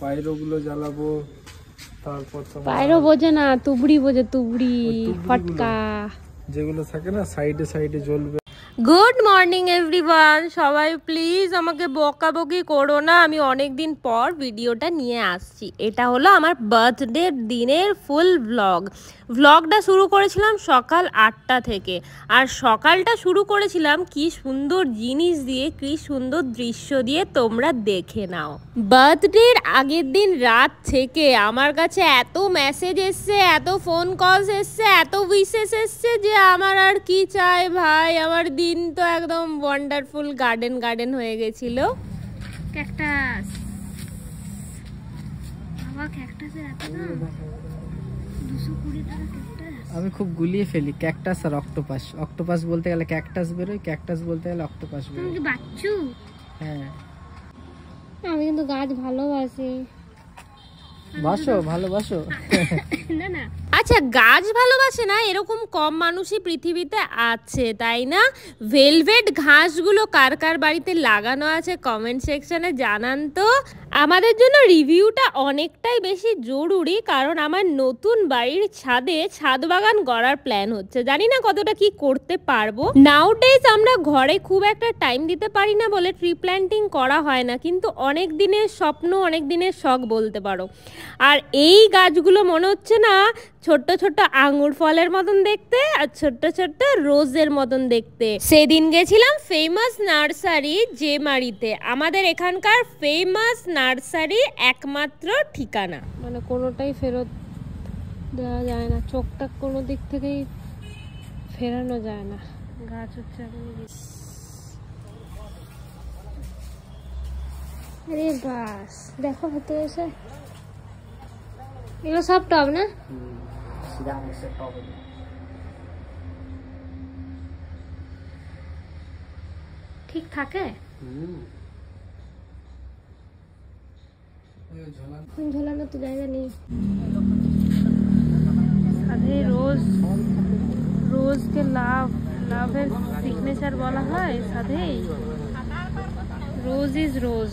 পায়রো গুলো জ্বালাবো, তারপর পায়রো বোঝে না, তুবড়ি বোঝে, তুবড়ি ফটকা যেগুলো থাকে না সাইডে সাইডে জ্বলবে। গুড মর্নিং এভরিওয়ান, সবাই প্লিজ আমাকে বকাবকি করো না, আমি অনেক দিন পর ভিডিওটা নিয়ে আসছি। এটা হলো আমার বার্থডে দিনের ফুল ভ্লগটা শুরু করেছিলাম সকাল 8টা থেকে। আর সকালটা শুরু করেছিলাম কি সুন্দর জিনিস দিয়ে, কি সুন্দর দৃশ্য দিয়ে, তোমরা দেখে নাও। বার্থডের আগের দিন রাত থেকে আমার কাছে এত মেসেজ এসছে, এত ফোন কলস এসছে, এত উইশেস এসছে যে আমার আর কি চাই ভাই। আমার দিন তো একদম ওয়ান্ডারফুল গার্ডেন হয়ে গেছিল। ক্যাকটাস, বাবা ক্যাকটাসের এত দাম, 220 টাকা ক্যাকটাস। আমি খুব গুলিয়ে ফেলি ক্যাকটাস আর অক্টোপাস। অক্টোপাস বলতে গেলে ক্যাকটাস বেরোয়, ক্যাকটাস বলতে গেলে অক্টোপাস বেরোয়। তুমি কি বাচ্চু? হ্যাঁ, আমি কিন্তু গাছ ভালোবাসি। ভালোবাসো না না, আচ্ছা গাছ ভালোবাসে না এরকম কম মানুষই পৃথিবীতে আছে, তাই না? ভেলভেট ঘাসগুলো কার কার বাড়িতে লাগানো আছে কমেন্ট সেকশনে জানান তো। আমাদের জন্য রিভিউটা অনেকটাই বেশি জরুরি, কারণ আমার নতুন বাড়ির ছাদে ছাদ বাগান গড়ার প্ল্যান হচ্ছে। জানি না কতটা কি করতে পারবো। নাউডেজ আমরা ঘরে খুব একটা টাইম দিতে পারি না বলে ট্রি প্ল্যান্টিং করা হয় না, কিন্তু অনেক দিনের স্বপ্ন, অনেক দিনের শখ বলতে পারো। আর এই গাছগুলো মনে হচ্ছে না ছোট্ট ছোট্ট আঙ্গুর ফলের মতন দেখতে আর ছোট্ট ছোট্ট রোজের মতন দেখতে। সেদিন গেছিলাম ফেমাস নার্সারি জেমারিতে, আমাদের এখানকার ফেমাস নার্সারি একমাত্র ঠিকানা। মানে কোনোটাই ফেরত দেওয়া যায় না, চোখটা কোনো দিক থেকেই ফেরানো যায় না। গাছ হচ্ছে আরে বাস, দেখো ভেতরে এসে এগুলো সব টব না? ঠিক থাকে? ঝোলানো তো জায়গা নেই। সাথে রোজকে লাভের সিগনেচার বলা হয়। সাথে রোজ ইজ রোজ,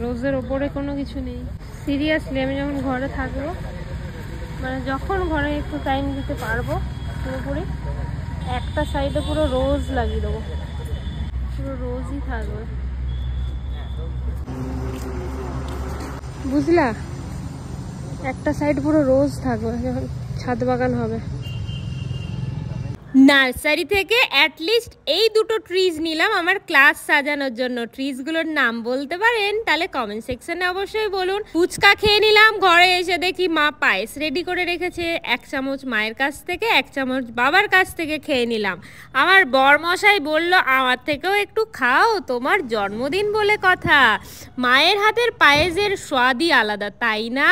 রোজের ওপরে কোনো কিছু নেই। সিরিয়াসলি আমি যখন ঘরে থাকবো, মানে যখন ঘরে একটু টাইম দিতে পারবো, পুরোপুরি একটা সাইডে পুরো রোজ লাগিয়ে দেবো, পুরো রোজই থাকবে, বুঝলা? একটা সাইড পুরো রোজ থাকবে যখন ছাদ বাগান হবে। নার্সারি থেকে অ্যাটলিস্ট এই দুটো ট্রিজ নিলাম আমার ক্লাস সাজানোর জন্য। ট্রিজগুলোর নাম বলতে পারেন তাহলে কমেন্ট সেকশনে অবশ্যই বলুন। ফুচকা খেয়ে নিলাম, ঘরে এসে দেখি মা পায়েস রেডি করে রেখেছে। 1 চামচ মায়ের কাছ থেকে, 1 চামচ বাবার কাছ থেকে খেয়ে নিলাম। আমার বরমশাই বলল আমার থেকেও একটু খাও, তোমার জন্মদিন বলে কথা। মায়ের হাতের পায়েসের স্বাদই আলাদা, তাই না?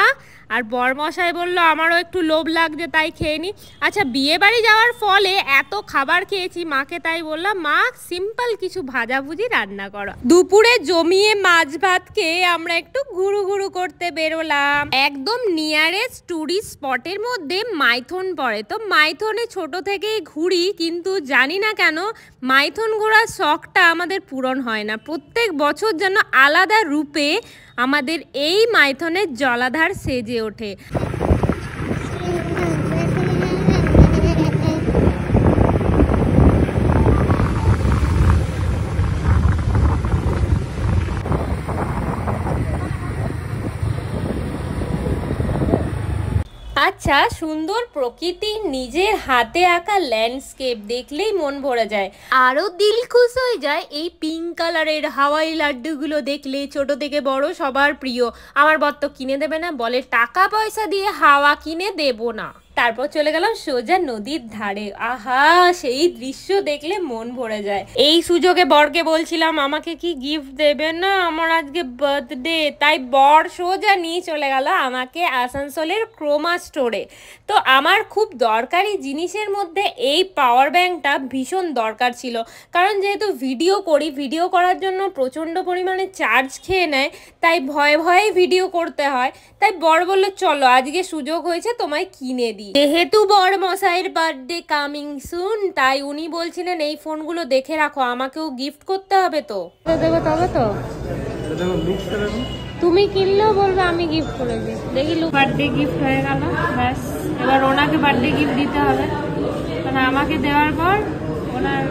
আর বরমশাই বললো আমারও একটু লোভ লাগছে তাই খেয়ে নি। আচ্ছা, বিয়ে বাড়ি যাওয়ার ফলে এত খাবার খেয়েছি, মাকে তাই বললাম মা সিম্পল কিছু ভাজাভুজি রান্না করো। দুপুরে জমিয়ে মাছ ভাত খেয়ে আমরা একটু ঘুরু করতে বেরোলাম। একদম নিয়ারেস্ট টুরিস্ট স্পটের মধ্যে মাইথন পড়ে। তো মাইথনে ছোট থেকেই ঘুরি, কিন্তু জানি না কেন মাইথন ঘোরার শখটা আমাদের পূরণ হয় না। প্রত্যেক বছর যেন আলাদা রূপে আমাদের এই মাইথনের জলাধার সেজে ওঠে। আচ্ছা, সুন্দর প্রকৃতি, নিজের হাতে আঁকা ল্যান্ডস্কেপ দেখলেই মন ভরে যায়। আরও দিল খুশ হয়ে যায় এই পিঙ্ক কালারের হাওয়াই লাড্ডুগুলো দেখলে। ছোট থেকে বড় সবার প্রিয়। আমার বর তো কিনে দেবে না, বলে টাকা পয়সা দিয়ে হাওয়া কিনে দেব না। তারপর চলে গেলাম সোজা নদীর ধারে। আহা, সেই দৃশ্য দেখলে মন ভরে যায়। এই সুযোগে বরকে বলছিলাম আমাকে কি গিফট দেবে না, আমার আজকে বার্থডে। তাই বর সোজা নিয়ে চলে গেল আমাকে আসানসোলের ক্রোমা স্টোরে। তো আমার খুব দরকারি জিনিসের মধ্যে এই পাওয়ার ব্যাংকটা ভীষণ দরকার ছিল, কারণ যেহেতু ভিডিও করি, ভিডিও করার জন্য প্রচণ্ড পরিমাণে চার্জ খেয়ে নেয়, তাই ভয়ে ভিডিও করতে হয়। তাই বর বললো চলো আজকে সুযোগ হয়েছে তোমায় কিনে দিই। যেহেতু বর মশাইয়ের বার্থডে কামিং সুন, তাই উনি বলছিলেন এই ফোনগুলো দেখে রাখো, আমাকেও গিফট করতে হবে। তো দেবে তবে তো দেখো লুকটা দেখো, তুমি কিনলেও বলবে আমি গিফট করেছি। দেখি বার্থডে গিফট হয়ে গেল, ব্যাস এবার ওনাকে বার্থডে গিফট দিতে হবে, মানে আমাকে দেওয়ার পর ওনার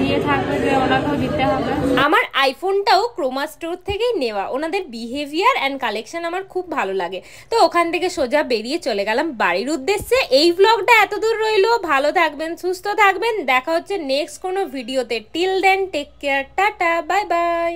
ইয়ে থাকবে যে ওনাকেও দিতে হবে। আমার আইফোনটাও ক্রোমা স্টোর থেকেই নেওয়া, ওনাদের বিহেভিয়ার অ্যান্ড কালেকশন আমার খুব ভালো লাগে। তো ওখান থেকে সোজা বেরিয়ে চলে গেলাম বাড়ির উদ্দেশ্যে। এই ব্লগটা এতদূর রইলো, ভালো থাকবেন, সুস্থ থাকবেন, দেখা হচ্ছে নেক্সট কোনো ভিডিওতে। Till then take care, tata, bye by.